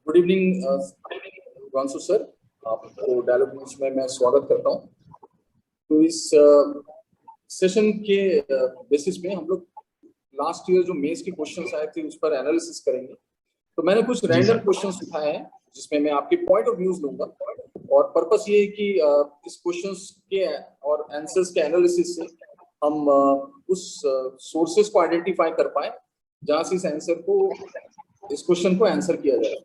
Good evening Himanshu sir, आपको dialogue news में मैं स्वागत करता हूं। तो इस सेशन के बेसिस पे हम लोग लास्ट ईयर जो मेंस के क्वेश्चंस आए थे उस पर एनालिसिस करेंगे। तो मैंने कुछ रैंडम क्वेश्चंस उठाए हैं जिसमें मैं आपके पॉइंट ऑफ व्यूज लूंगा, और पर्पस ये है कि इस क्वेश्चंस के और आंसर्स के एनालिसिस से हम उस सोर्सेस को आइडेंटिफाई कर पाए जहां से इस आंसर को इस क्वेश्चन को आंसर किया जाए।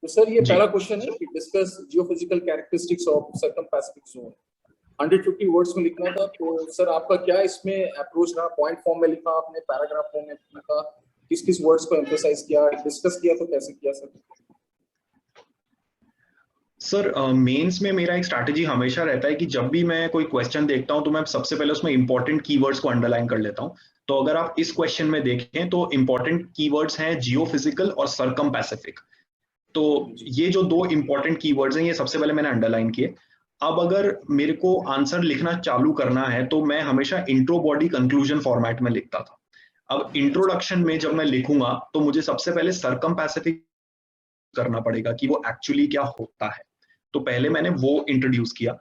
तो सर ये पहला क्वेश्चन है कि discuss geophysical characteristics of circum Pacific zone. 150 words में लिखना था। तो सर आपका क्या इसमें अप्रोच रहा? पॉइंट फॉर्म में लिखा आपने, पैराग्राफ फॉर्म में लिखा, किस किस वर्ड्स को एम्फसाइज किया, डिस्कस किया तो कैसे किया सर? सर मेंस में मेरा एक स्ट्रैटेजी हमेशा रहता है कि जब भी मैं कोई क्वेश्चन देखता हूं तो मैं सबसे पहले उसमें इंपॉर्टेंट कीवर्ड्स को अंडरलाइन कर लेता हूं। तो अगर आप इस क्वेश्चन में देखें तो इंपॉर्टेंट कीवर्ड्स हैं जियोफिजिकल और सर्कम पैसिफिक। तो ये जो दो इंपॉर्टेंट कीवर्ड्स हैं ये सबसे पहले मैंने अंडरलाइन किए। अब अगर मेरे को आंसर लिखना चालू करना है तो मैं हमेशा इंट्रो बॉडी कंक्लूजन फॉर्मेट में लिखता था। अब इंट्रोडक्शन में जब मैं लिखूंगा तो मुझे सबसे पहले सर्कम पैसिफिक करना पड़ेगा कि वो एक्चुअली क्या होता है। तो पहले मैंने वो इंट्रोड्यूस किया।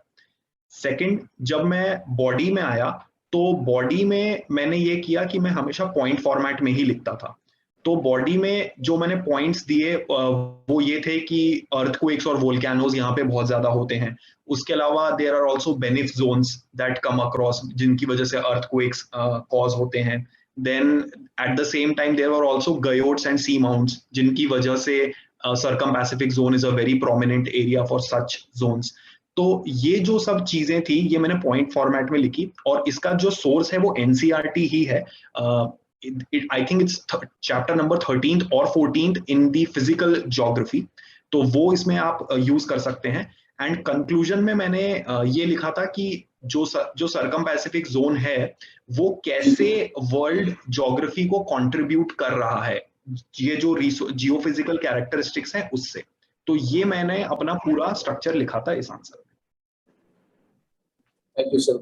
सेकंड, जब मैं बॉडी में आया तो बॉडी में मैंने ये किया कि मैं हमेशा पॉइंट फॉर्मेट में ही लिखता था। तो बॉडी में जो मैंने पॉइंट्स दिए वो ये थे कि अर्थक्वेक्स और वोल्केनोज यहाँ पे बहुत ज्यादा होते हैं। उसके अलावा there are also Benioff zones that come across जिनकी वजह से अर्थक्वेक्स कॉज होते हैं। Then at the same time there are also guyots and seamounts जिनकी वजह से circumpacific zone is a very prominent area for such zones। तो ये जो सब चीजें थी ये मैंने पॉइंट फॉर्मेट में लिखी और इसका जो सोर्स है वो एनसीईआरटी ही है। I think it's chapter number 13th और 14th इन दी फिजिकल ज्योग्राफी। तो वो इसमें आप यूज कर सकते हैं। एंड कंक्लूजन में मैंने ये लिखा था कि जो सर्कम पैसिफिक जोन है वो कैसे वर्ल्ड ज्योग्राफी को कंट्रीब्यूट कर रहा है, ये जो जियोफिजिकल कैरेक्टरिस्टिक्स हैं उससे। तो ये मैंने अपना पूरा स्ट्रक्चर लिखा था इस आंसर में। Thank you sir.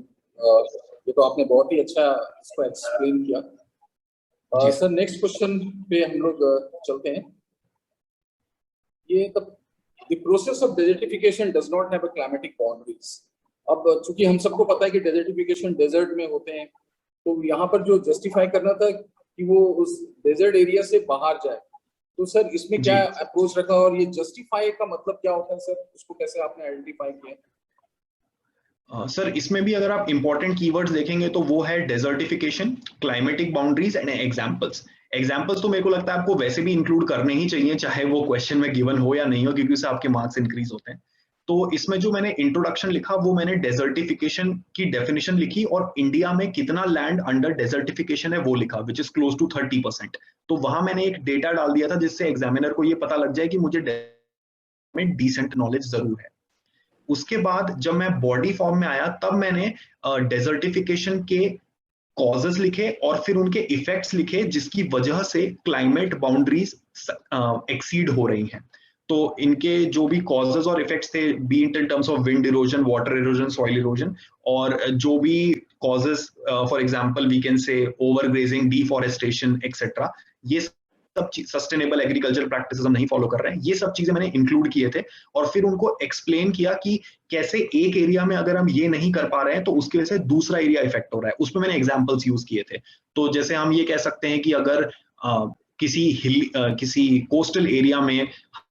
ये तो आपने बहुत ही अच्छा इसको एक्सप्लेन किया। सर नेक्स्ट क्वेश्चन पे हम लोग चलते हैं। ये the process of desertification does not have a climatic boundaries। अब चूंकि हम सबको पता है कि डेजर्टिफिकेशन डेजर्ट में होते हैं, तो यहाँ पर जो जस्टिफाई करना था कि वो उस डेजर्ट एरिया से बाहर जाए, तो सर इसमें क्या अप्रोच रखा और ये जस्टिफाई का मतलब क्या होता है सर? उसको कैसे आपने आइडेंटिफाई किया? सर इसमें भी अगर आप इंपॉर्टेंट कीवर्ड्स देखेंगे तो वो है desertification, climatic boundaries and examples. Examples तो मेरे को लगता है आपको वैसे भी इंक्लूड करने ही चाहिए चाहे वो क्वेश्चन में गिवन हो या नहीं हो, क्योंकि उससे आपके मार्क्स इंक्रीज होते हैं। तो इसमें जो मैंने इंट्रोडक्शन लिखा वो मैंने डेजर्टिफिकेशन की डेफिनेशन लिखी और इंडिया में कितना लैंड अंडर डेजर्टिफिकेशन है वो लिखा, विच इज क्लोज टू 30%। तो वहां मैंने एक डेटा डाल दिया था जिससे एग्जामिनर को ये पता लग जाए कि मुझे में डिसेंट नॉलेज जरूर है। उसके बाद जब मैं बॉडी फॉर्म में आया तब मैंने डेजर्टिफिकेशन के कॉजेस लिखे और फिर उनके इफेक्ट्स लिखे जिसकी वजह से क्लाइमेट बाउंड्रीज एक्सीड हो रही हैं। तो इनके जो भी कॉजेस और इफेक्ट्स थे, be in terms of wind erosion, water erosion, soil erosion, और जो भी causes for example we can say overgrazing, deforestation etcetera, ये सब सस्टेनेबल एग्रीकल्चर प्रैक्टिसेस हम नहीं फॉलो कर रहे हैं, ये सब चीजें मैंने इंक्लूड किए थे। और फिर उनको एक्सप्लेन किया कि कैसे एक एरिया में अगर हम ये नहीं कर पा रहे हैं तो उसकी वजह से दूसरा एरिया इफेक्ट हो रहा है। उसमें मैंने एग्जांपल्स यूज किए थे। तो जैसे हम ये कह सकते हैं कि अगर किसी कोस्टल एरिया में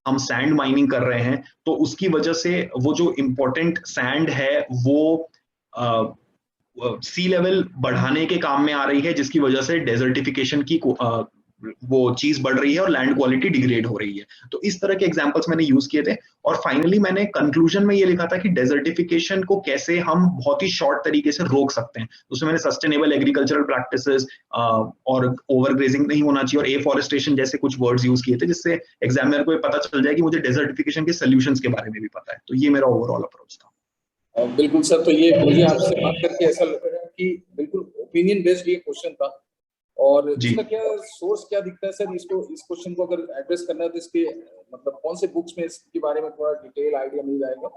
हम सैंड माइनिंग कर रहे हैं तो उसकी वजह से वो जो इम्पोर्टेंट सैंड है वो सी लेवल बढ़ाने के काम में आ रही है, जिसकी वजह से डेजर्टिफिकेशन की वो चीज बढ़ रही है और लैंड क्वालिटी डिग्रेड हो रही है। तो इस तरह के एग्जांपल्स मैंने यूज किए थे। और फाइनली मैंने कंक्लूजन में ये लिखा था कि डेजर्टिफिकेशन को कैसे हम बहुत ही शॉर्ट तरीके से रोक सकते हैं। उसमें मैंने सस्टेनेबल एग्रीकल्चरल प्रैक्टिसेस और ओवरग्रेजिंग नहीं होना चाहिए और एफॉरेस्टेशन जैसे कुछ वर्ड्स यूज किए थे जिससे एग्जामिनर को पता चल जाए कि मुझे डेजर्टिफिकेशन के सोल्यूशंस के बारे में भी पता है। तो ये मेरा ओवरऑल अप्रोच था। बिल्कुल सर। तो ये मुझे आपसे बात करके ऐसा लग रहा है कि बिल्कुल ओपिनियन बेस्ड ये क्वेश्चन था, और इसका क्या सोर्स क्या दिखता है सर? इसको इस क्वेश्चन को अगर एड्रेस करना है तो इसके मतलब कौन से बुक्स में इसके बारे में थोड़ा डिटेल आइडिया मिल जाएगा?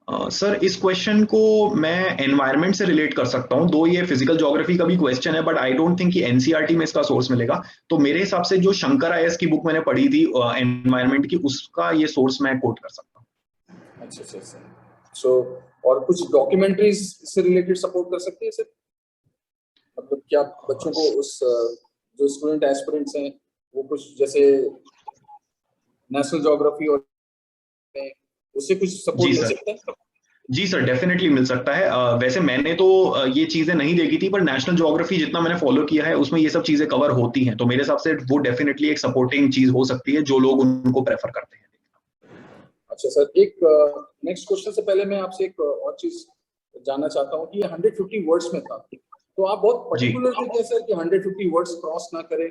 सर इस क्वेश्चन को मैं एनवायरनमेंट से रिलेट कर सकता हूँ, दो ये फिजिकल ज्योग्राफी का भी क्वेश्चन है, बट आई डोंट थिंक कि एनसीईआरटी में इसका सोर्स मिलेगा। तो मेरे हिसाब से जो शंकर आईएएस की बुक मैंने पढ़ी थी एनवायरनमेंट की, उसका ये सोर्स मैं कोट कर सकता हूँ। अच्छा सर। सो और कुछ डॉक्यूमेंट्रीज से रिलेटेड सपोर्ट कर सकते हैं सर? मतलब क्या बच्चों को उस जो स्टूडेंट एस्पिरेंट्स हैं वो कुछ जैसे नेशनल ज्योग्राफी और उससे कुछ सपोर्ट मिल सकता है? जी सर, डेफिनेटली मिल सकता है। वैसे मैंने तो ये चीजें नहीं देखी थी, पर नेशनल ज्योग्राफी जितना मैंने फॉलो किया है उसमें ये सब चीजें कवर होती हैं, तो मेरे हिसाब से वो डेफिनेटली एक सपोर्टिंग चीज हो सकती है जो लोग उनको प्रेफर करते हैं। अच्छा सर, एक नेक्स्ट क्वेश्चन से पहले मैं आपसे एक और चीज जानना चाहता हूँ कि ये 150 वर्ड्स में था, तो आप बहुत पर्टिकुलर थे सर कि 150 वर्ड्स क्रॉस ना करें,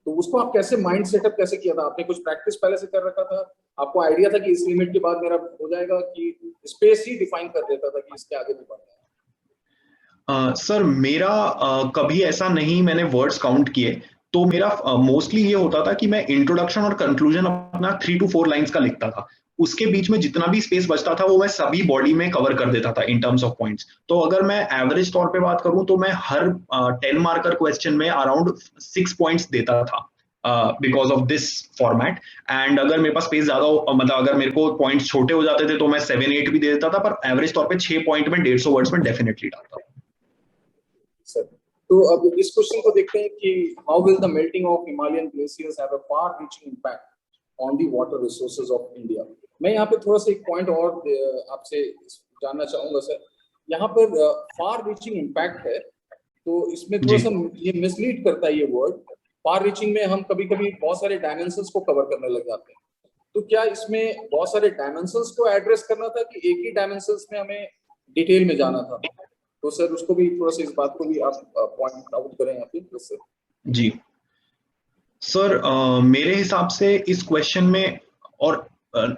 तो उसको आप कैसे माइंड सेटअप कैसे किया था? आपने कुछ प्रैक्टिस पहले से कर रखा था? आपको आइडिया था कि इस लिमिट के बाद मेरा हो जाएगा, कि स्पेस ही डिफाइन कर देता था कि इसके आगे भी बढ़ना है? सर मेरा कभी ऐसा नहीं मैंने वर्ड्स काउंट किए, तो मेरा मोस्टली ये होता था कि मैं इंट्रोडक्शन और कंक्लूजन अपना 3 to 4 लाइंस का लिखता था। उसके बीच में जितना भी स्पेस बचता था वो मैं सभी बॉडी में कवर कर देता था इन टर्म्स ऑफ पॉइंट्स। तो अगर मैं एवरेज तौर पे बात करूं तो मैं हर 10 मार्कर क्वेश्चन में अराउंड 6 पॉइंट्स देता था because of this format. And अगर मेरे पास स्पेस ज्यादा मतलब अगर मेरे को पॉइंट्स छोटे हो जाते थे तो मैं 7-8 भी दे देता था, पर एवरेज तौर पे 6 पॉइंट में 150 वर्ड्स में डेफिनेटली डालता था। सर, तो अब इस क्वेश्चन को देखते हैं कि how will the melting of Himalayan glaciers have a far reaching impact on the water resources of India. मैं यहाँ पे थोड़ा सा एक पॉइंट और आपसे जानना चाहूंगा सर। यहाँ पर फार रीचिंग इंपैक्ट है, तो इसमें थोड़ा सा ये मिसलीड करता है ये वर्ड। फार रीचिंग में हम कभी कभी बहुत सारे डायमेंशंस को कवर करने लग जाते हैं, तो क्या इसमें बहुत सारे डायमेंशंस को एड्रेस करना था कि एक ही डायमेंशंस में हमें डिटेल में जाना था? तो सर उसको भी थोड़ा सा, इस बात को भी आप पॉइंट आउट करें यहाँ पे प्लीज सर। जी सर, मेरे हिसाब से इस क्वेश्चन में, और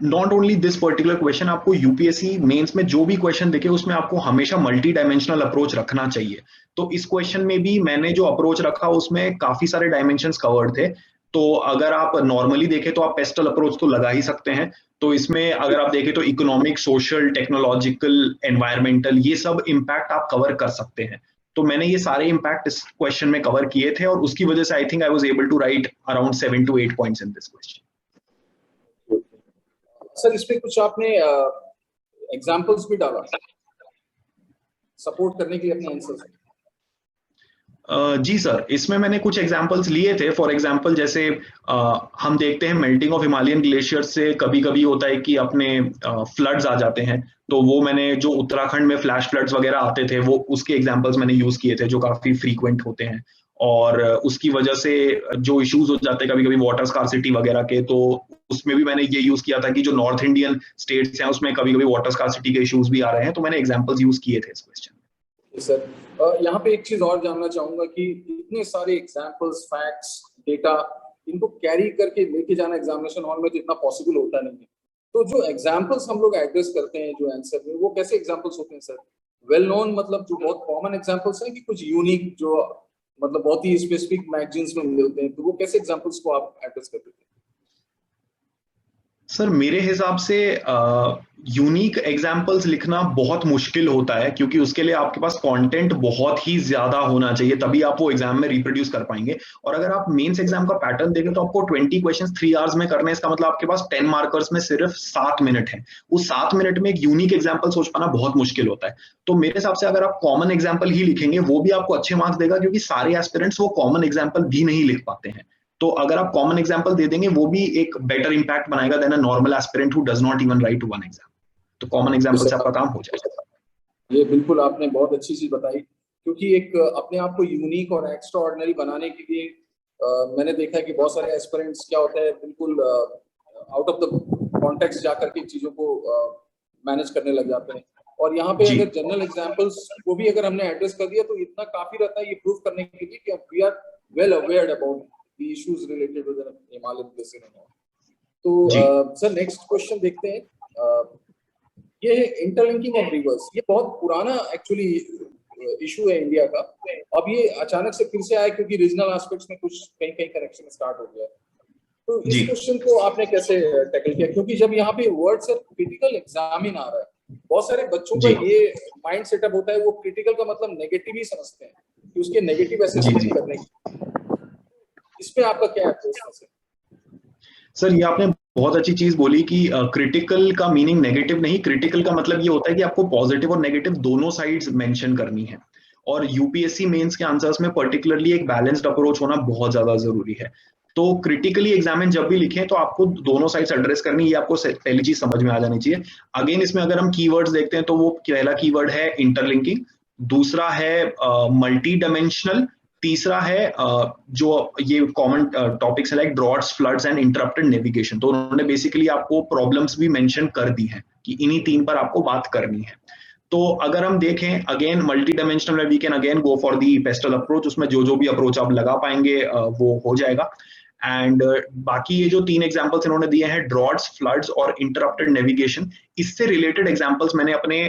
not only this particular question, आपको यूपीएससी मेंस में जो भी क्वेश्चन देखे उसमें आपको हमेशा मल्टी डायमेंशनल अप्रोच रखना चाहिए। तो इस क्वेश्चन में भी मैंने जो अप्रोच रखा उसमें काफी सारे डायमेंशंस कवर्ड थे। तो अगर आप नॉर्मली देखें तो आप पेस्टल अप्रोच तो लगा ही सकते हैं। तो इसमें अगर आप देखें तो इकोनॉमिक, सोशल, टेक्नोलॉजिकल, एनवायरमेंटल, ये सब इम्पैक्ट आप कवर कर सकते हैं। तो मैंने ये सारे इम्पैक्ट इस क्वेश्चन में कवर किए थे, और उसकी वजह से I think I was able to write around 7 to 8 points in this question. Sir इसमें कुछ आपने एग्जांपल्स भी डाला सपोर्ट करने के लिए अपने आंसर से? जी सर, इसमें मैंने कुछ एग्जांपल्स लिए थे। फॉर एग्जांपल जैसे हम देखते हैं मेल्टिंग ऑफ हिमालयन ग्लेशियर से कभी कभी होता है कि अपने फ्लड्स आ जाते हैं। तो वो मैंने जो उत्तराखंड में फ्लैश फ्लड्स वगैरह आते थे वो उसके एग्जांपल्स मैंने यूज किए थे जो काफी फ्रीक्वेंट होते हैं। और उसकी वजह से जो इश्यूज हो जाते हैं कभी कभी वाटर स्कार्सिटी वगैरह के, तो उसमें भी मैंने ये यूज किया था कि जो नॉर्थ इंडियन स्टेट्स हैं उसमें कभी कभी वाटर स्कार्सिटी के इश्यूज भी आ रहे हैं, तो मैंने एग्जाम्पल्स यूज किए थे इस क्वेश्चन। सर यहाँ पे एक चीज और जानना चाहूंगा कि इतने सारे एग्जांपल्स, फैक्ट्स, डेटा, इनको कैरी करके लेके जाना एग्जामिनेशन हॉल में तो इतना पॉसिबल होता नहीं है। तो जो एग्जांपल्स हम लोग एड्रेस करते हैं जो आंसर में, वो कैसे एग्जांपल्स होते हैं सर? वेल नोन, मतलब जो बहुत कॉमन एग्जांपल्स हैं, कि कुछ यूनिक जो मतलब बहुत ही स्पेसिफिक मैगजीन्स में मिलते हैं, तो वो कैसे एग्जांपल्स को आप एड्रेस करते हैं? सर मेरे हिसाब से यूनिक एग्जाम्पल्स लिखना बहुत मुश्किल होता है, क्योंकि उसके लिए आपके पास कंटेंट बहुत ही ज्यादा होना चाहिए, तभी आप वो एग्जाम में रिप्रोड्यूस कर पाएंगे। और अगर आप मेंस एग्जाम का पैटर्न देखें तो आपको 20 क्वेश्चंस 3 आवर्स में करने हैं, इसका मतलब आपके पास 10 मार्कर्स में सिर्फ 7 मिनट है। उस 7 मिनट में एक यूनिक एग्जाम्पल सोच पाना बहुत मुश्किल होता है। तो मेरे हिसाब से अगर आप कॉमन एग्जाम्पल ही लिखेंगे वो भी आपको अच्छे मार्क्स देगा, क्योंकि सारे एस्पिरेंट्स वो कॉमन एग्जाम्पल भी नहीं लिख पाते हैं। तो अगर आप कॉमन एग्जांपल दे देंगे वो भी एक बेटर इंपैक्ट बनाएगा than a normal aspirant who does not even write one exam. तो कॉमन एग्जांपल से आपका काम हो जाएगा। ये बिल्कुल आपने बहुत अच्छी चीज बताई, क्योंकि एक अपने आप को यूनिक और एक्स्ट्रा ऑर्डिनरी बनाने के लिए मैंने देखा है कि बहुत सारे एस्पिरेंट्स क्या होता है, बिल्कुल आउट ऑफ द कॉन्टेक्स्ट जाकर के चीजों को मैनेज करने लग जाते हैं। और यहाँ पे अगर जनरल एग्जांपल्स को भी अगर हमने एड्रेस कर दिया तो इतना काफी रहता है ये प्रूव करने के लिए कि we are well aware about the issues related with Himalayan glacier and all. तो सर नेक्स्ट क्वेश्चन देखते हैं। ये है इंटरलिंकिंग ऑफ रिवर्स। ये बहुत पुराना एक्चुअली इशू है इंडिया का। अब ये अचानक से फिर से आया क्योंकि रीजनल एस्पेक्ट्स में कुछ कहीं कहीं कनेक्शन स्टार्ट हो गया। तो इस क्वेश्चन को आपने कैसे टैकल किया? क्योंकि जब यहाँ पे वर्ड सर क्रिटिकल एग्जामिन आ रहा है बहुत सारे बच्चों का ये माइंड सेटअप होता है, वो क्रिटिकल का मतलब नेगेटिव ही समझते हैं कि उसके नेगेटिव असेसमेंट करने की। इसमें आपका क्या अप्रोच है सर? ये आपने बहुत अच्छी चीज बोली कि क्रिटिकल का मीनिंग नेगेटिव नहीं, क्रिटिकल का मतलब ये होता है कि आपको पॉजिटिव और नेगेटिव दोनों साइड्स मेंशन करनी है। और यूपीएससी मेंस के आंसर्स में पर्टिकुलरली एक बैलेंस्ड अप्रोच होना बहुत ज्यादा जरूरी है। तो क्रिटिकली एग्जामिन जब भी लिखें तो आपको दोनों साइड्स एड्रेस करनी, ये आपको पहली चीज समझ में आ जानी चाहिए। अगेन इसमें अगर हम कीवर्ड्स देखते हैं तो वो पहला कीवर्ड है इंटरलिंकिंग, दूसरा है मल्टी डायमेंशनल, तीसरा है जो ये कॉमन टॉपिक्स है like droughts, floods and interrupted navigation. तो उन्होंने बेसिकली आपको प्रॉब्लम्स भी मेंशन कर दी हैं कि इन्हीं तीन पर आपको बात करनी है। तो अगर हम देखें अगेन मल्टी डायमेंशनल में we can again go for the pestle approach, उसमें जो भी अप्रोच आप लगा पाएंगे वो हो जाएगा। एंड बाकी ये जो तीन एग्जांपल्स इन्होंने दिए हैं ड्रॉट्स, फ्लड्स और इंटरप्टेड नेविगेशन, इससे रिलेटेड एग्जांपल्स मैंने अपने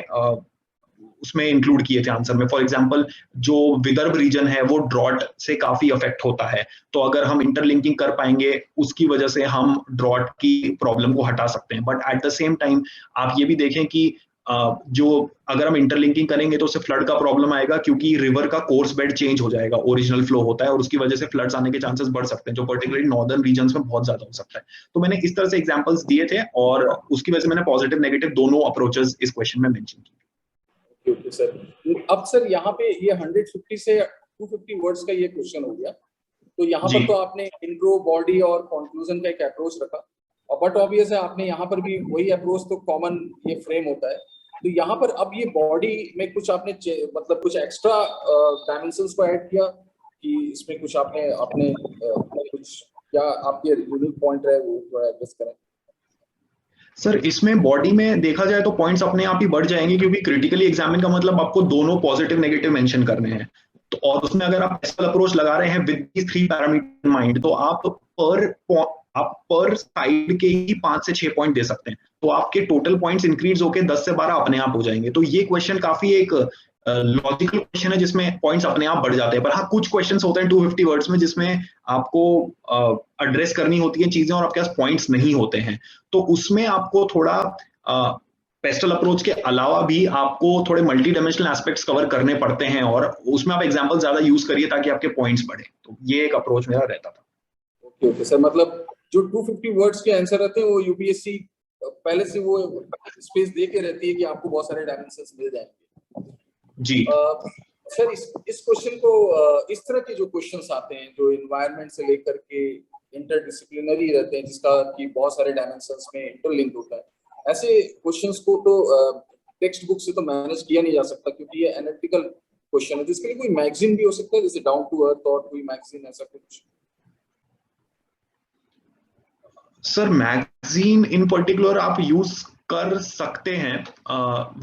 उसमें इंक्लूड किए थे आंसर में। फॉर एग्जांपल जो विदर्भ रीजन है वो ड्रॉट से काफी अफेक्ट होता है, तो अगर हम इंटरलिंकिंग कर पाएंगे उसकी वजह से हम ड्रॉट की प्रॉब्लम को हटा सकते हैं। But at the same time आप ये भी देखें कि जो अगर हम इंटरलिंकिंग करेंगे तो उससे फ्लड का प्रॉब्लम आएगा, क्योंकि रिवर का कोर्स बेड चेंज हो जाएगा, ओरिजिनल फ्लो होता है और उसकी वजह से फ्लड्स आने के चांसेस बढ़ सकते हैं, जो पर्टिकुलरली नॉर्दर्न रीजन्स में बहुत ज्यादा हो सकता है। तो मैंने इस तरह से एग्जांपल्स दिए थे और उसकी वजह से मैंने पॉजिटिव नेगेटिव दोनों अप्रोचेस इस क्वेश्चन में मेंशन किए। ओके सर, अब सर यहाँ पे ये 150 से 250 वर्ड्स का ये क्वेश्चन हो गया, तो यहाँ पर तो आपने इंट्रो, बॉडी और कंक्लूजन का एक अप्रोच रखा, और बट ऑब्वियस है आपने यहाँ पर भी वही अप्रोच, तो कॉमन ये फ्रेम होता है। तो यहाँ पर अब ये बॉडी में कुछ आपने मतलब कुछ एक्स्ट्रा डायमेंशंस को ऐड किया कि इसमें कुछ आपने अपने कुछ क्या आपके यूनिक पॉइंट रहे वो थोड़ा एड्रेस करें। सर इसमें बॉडी में देखा जाए तो पॉइंट्स अपने आप ही बढ़ जाएंगे, क्योंकि क्रिटिकली एग्जामिन का मतलब आपको दोनों पॉजिटिव नेगेटिव मेंशन करने हैं। तो और उसमें अगर आप पेस्टल अप्रोच लगा रहे हैं विद दीस 3 पैरामीटर माइंड, तो आप पर साइड के ही 5 से 6 पॉइंट दे सकते हैं, तो आपके टोटल पॉइंट्स इंक्रीज होकर 10 से 12 अपने आप हो जाएंगे। तो ये क्वेश्चन काफी एक लॉजिकल क्वेश्चन है जिसमें पॉइंट्स अपने आप बढ़ जाते हैं। पर हाँ, कुछ क्वेश्चंस होते हैं 250 वर्ड्स में जिसमें आपको एड्रेस करनी होती है चीजें और आपके पास पॉइंट्स नहीं होते हैं, तो उसमें आपको थोड़ा पेस्टल अप्रोच के अलावा भी आपको थोड़े मल्टी डायमेंशनल एस्पेक्ट्स कवर करने पड़ते हैं, और उसमें आप एग्जांपल ज्यादा यूज करिए ताकि आपके पॉइंट्स बढ़े। तो ये एक अप्रोच मेरा रहता था। ओके सर, मतलब जो 250 वर्ड्स के आंसर रहते हैं वो यूपीएससी पहले से वो स्पेस दे के रहती है कि आपको बहुत सारे डायमेंशंस मिल जाएंगे। जी सर इस क्वेश्चन को इस तरह के जो क्वेश्चंस आते हैं जो एनवायरनमेंट से लेकर के इंटरडिसिप्लिनरी रहते हैं, जिसका कि बहुत सारे डायमेंशंस में इंटरलिंक होता है, ऐसे क्वेश्चंस को तो टेक्स्ट बुक से तो मैनेज किया नहीं जा सकता, क्योंकि ये एनालिटिकल क्वेश्चन है। जिसके लिए कोई मैगजीन भी हो सकता है, जैसे डाउन टू अर्थ और कोई मैगजीन, ऐसा कुछ? सर मैगजीन इन पर्टिकुलर आप यूज कर सकते हैं,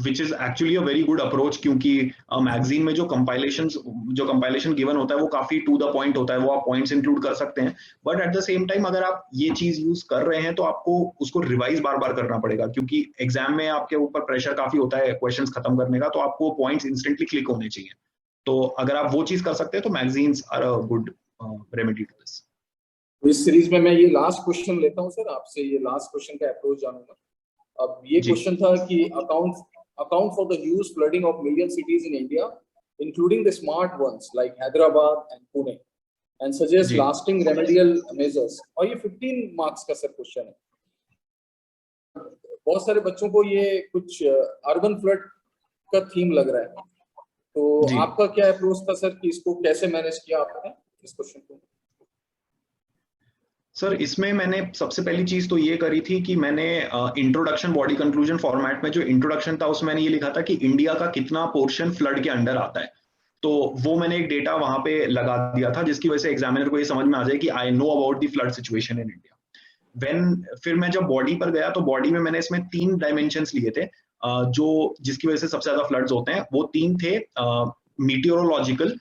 which is actually a very good approach, क्योंकि मैगजीन में जो कंपाइलेशन गिवन होता है वो काफी टू द पॉइंट होता है, वो आप पॉइंट्स इंक्लूड कर सकते हैं। But at the same time अगर आप ये चीज यूज कर रहे हैं तो आपको उसको रिवाइज बार बार करना पड़ेगा, क्योंकि एग्जाम में आपके ऊपर प्रेशर काफी होता है क्वेश्चंस खत्म करने का, तो आपको पॉइंट्स इंस्टेंटली क्लिक होने चाहिए। तो अगर आप वो चीज कर सकते हैं तो magazines are a good remedy to this. इस सीरीज में मैं ये लास्ट क्वेश्चन लेता हूं सर आपसे, ये लास्ट क्वेश्चन का अप्रोच जानूंगा। अब ये क्वेश्चन था कि account for the huge flooding of million cities in India including the smart ones like Hyderabad and Pune and suggest lasting remedial measures. और ये 15 मार्क्स का सर क्वेश्चन है। बहुत सारे बच्चों को ये कुछ अर्बन फ्लड का थीम लग रहा है, तो आपका क्या अप्रोच था सर कि इसको कैसे मैनेज किया आपने इस क्वेश्चन को? सर इसमें मैंने सबसे पहली चीज तो ये करी थी कि मैंने इंट्रोडक्शन बॉडी कंक्लूजन फॉर्मेट में जो इंट्रोडक्शन था उसमें मैंने ये लिखा था कि इंडिया का कितना पोर्शन फ्लड के अंडर आता है, तो वो मैंने एक डेटा वहां पे लगा दिया था जिसकी वजह से एग्जामिनर को ये समझ में आ जाए कि I know about the flood situation in India. फिर मैं जब बॉडी पर गया तो बॉडी में मैंने इसमें 3 डायमेंशंस लिए थे, जो जिसकी वजह से सबसे ज्यादा फ्लड्स होते हैं। वो 3 थे, meteorological,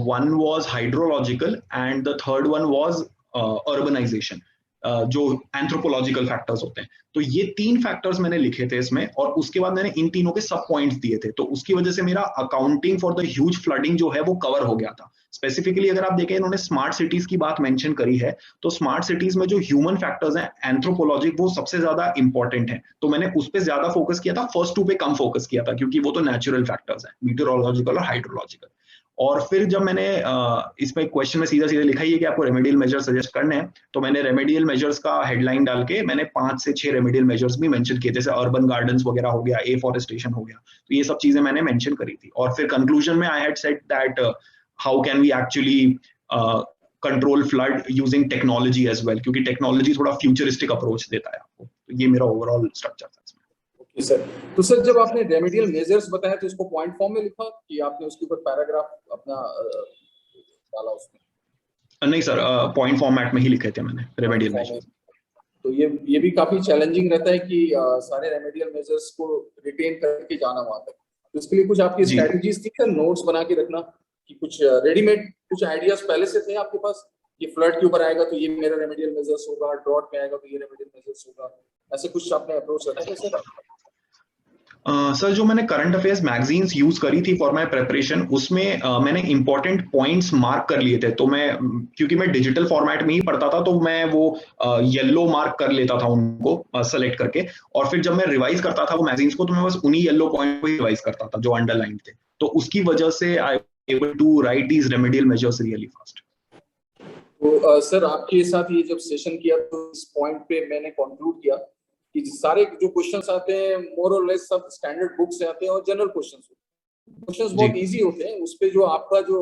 one was hydrological and the third one was urbanisation, जो एंथ्रोपोलॉजिकल फैक्टर्स होते हैं। तो ये 3 फैक्टर्स मैंने लिखे थे इसमें, और उसके बाद मैंने इन तीनों के सब पॉइंट्स दिए थे, तो उसकी वजह से मेरा accounting for the huge flooding जो है वो कवर हो गया था। स्पेसिफिकली अगर आप देखें इन्होंने स्मार्ट सिटीज की बात मेंशन करी है, तो स्मार्ट सिटीज में जो ह्यूमन फैक्टर्स हैं एंथ्रोपोलॉजिक वो सबसे ज्यादा इंपॉर्टेंट है, तो मैंने उस पर ज्यादा फोकस किया था, फर्स्ट टू पे कम फोकस किया था क्योंकि वो तो नेचुरल फैक्टर्स हैं, मीटेरोलॉजिकल और हाइड्रोलॉजिकल। और फिर जब मैंने इसमें क्वेश्चन में सीधा सीधा लिखा ही है कि आपको रेमेडियल मेजर सजेस्ट करने हैं, तो मैंने रेमेडियल मेजर्स का हेडलाइन डाल के मैंने 5 से 6 रेमेडियल मेजर्स भी मेंशन किए, जैसे अर्बन गार्डन्स वगैरह हो गया, एफॉरेस्टेशन हो गया, तो ये सब चीजें मैंने मेंशन करी थी। और फिर कंक्लूजन में I had said that how can we actually control flood using technology as well, क्योंकि टेक्नोलॉजी थोड़ा फ्यूचरिस्टिक अप्रोच देता है आपको, तो ये मेरा ओवरऑल स्ट्रक्चर था। ओके सर, तो सर जब आपने रेमेडियल मेजर्स बताया तो इसको पॉइंट फॉर्म में लिखा कि आपने उसके ऊपर पैराग्राफ अपना डाला उसमें? नहीं सर, पॉइंट फॉर्मेट में ही लिखे थे मैंने रेमेडियल मेजर्स। तो ये भी काफी चैलेंजिंग रहता है कि सारे रेमेडियल मेजर्स को रिटेन करके जाना वहां तक, तो इसके लिए कुछ आपकी स्ट्रेटजीज थी सर, नोट्स बना के रखना कि कुछ रेडीमेड कुछ आइडियाज पहले से थे आपके पास, ये फ्लड के ऊपर आएगा तो ये मेरा रेमेडियल मेजर्स होगा, ड्रॉट में आएगा तो ये रेमेडियल मेजर्स होगा, ऐसे कुछ आपने अप्रोच रखा है सर? सर जो मैंने करंट अफेयर्स मैगजीन्स यूज करी थी फॉर माय प्रिपरेशन, उसमें मैंने इंपॉर्टेंट पॉइंट्स मार्क कर लिए थे, तो मैं क्योंकि मैं डिजिटल फॉर्मेट में ही पढ़ता था तो मैं वो येलो मार्क कर लेता था उनको सेलेक्ट करके, और फिर जब मैं रिवाइज करता था वो मैगजीन्स को तो मैं बस उन्हीं येलो पॉइंट को ही रिवाइज करता था जो अंडरलाइंड थे, तो उसकी वजह से I able to write these remedial measures really fast. तो सर आपके साथ ये जब सेशन किया तो इस पॉइंट पे मैंने कंक्लूड किया कि सारे जो क्वेश्चंस आते हैं मोर और लेस सब स्टैंडर्ड बुक से आते हैं और जनरल क्वेश्चंस बहुत इजी होते हैं, उस पे जो आपका जो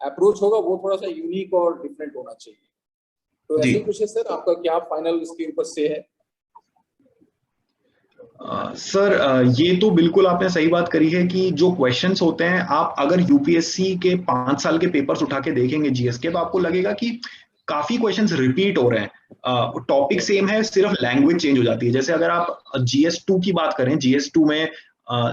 अप्रोच होगा वो थोड़ा सा यूनिक और डिफरेंट होना चाहिए, तो ऐसे कुछ है सर, आपका क्या फाइनल इसके ऊपर से है? सर ये तो बिल्कुल आपने सही बात करी है कि जो क्वेश्चंस होते हैं, आप अगर यूपीएससी के 5 साल के पेपर्स उठा के देखेंगे जीएस के, तो आपको लगेगा कि काफी क्वेश्चंस रिपीट हो रहे हैं, टॉपिक सेम है, सिर्फ लैंग्वेज चेंज हो जाती है। जैसे अगर आप GS2 की बात करें, GS2 में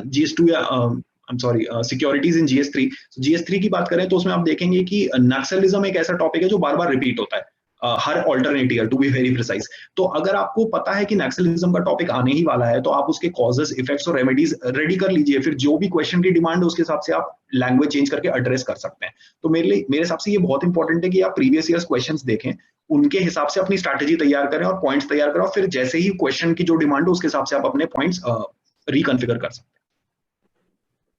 GS2 या I am sorry securities in GS3 की बात करें तो उसमें आप देखेंगे कि नक्सलिज्म एक ऐसा टॉपिक है जो बार बार रिपीट होता है हर alternate year, to be very precise. तो अगर आपको पता है कि नक्सलिज्म का टॉपिक आने ही वाला है तो आप उसके कॉजेस, इफेक्ट्स और रेमेडीज रेडी कर लीजिए, फिर जो भी क्वेश्चन की डिमांड है उसके हिसाब से आप लैंग्वेज चेंज करके एड्रेस कर सकते हैं। तो मेरे हिसाब से ये बहुत इंपॉर्टेंट है कि आप प्रीवियस ईयर्स क्वेश्चंस देखें, उनके हिसाब से अपनी स्ट्रैटेजी तैयार करें और पॉइंट्स तैयार करें, और फिर जैसे ही क्वेश्चन की जो डिमांड है उसके हिसाब से आप अपने पॉइंट्स रिकॉन्फ़िगर कर सकते हैं।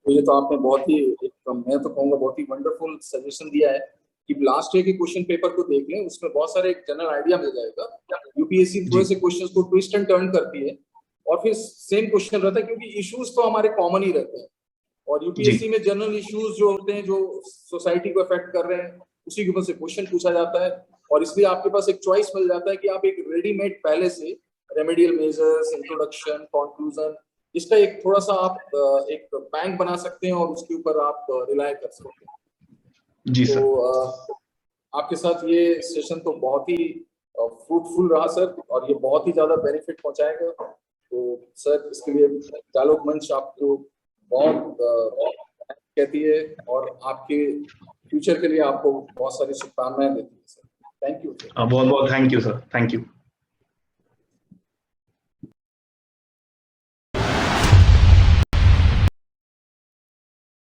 तो ये तो आपने बहुत ही मैं तो कहूँगा बहुत ही वंडरफुल सजेशन दिया है कि लास्ट ईयर के क्वेश्चन पेपर को देख लें, उसमें बहुत सारे एक जनरल आइडिया मिल जाएगा। यूपीएससी थोड़े से क्वेश्चंस को ट्विस्ट एंड टर्न करती है और फिर सेम क्वेश्चन रहता है क्योंकि इश्यूज तो हमारे कॉमन ही रहते हैं, और यूपीएससी में जनरल इश्यूज जो होते हैं जो सोसाइटी को अफेक्ट कर रहे हैं उसी के ऊपर से क्वेश्चन पूछा जाता है, और इसलिए आपके पास एक चॉइस मिल जाता है कि आप एक रेडीमेड पहले से रेमेडियल मेजर्स, इंट्रोडक्शन, कंक्लूजन, इसका एक थोड़ा सा आप एक बैंक बना सकते हैं और उसके ऊपर आप रिलाय कर सकते हैं। जी सर। तो आपके साथ ये सेशन तो बहुत ही फ्रूटफुल रहा सर, और ये बहुत ही ज्यादा बेनिफिट पहुंचाएगा, तो सर इसके लिए डायलॉग मंच आपको बहुत कहती है और आपके फ्यूचर के लिए आपको बहुत सारी शुभकामनाएं देती है सर। Thank you sir. बहुत बहुत thank you sir, thank you.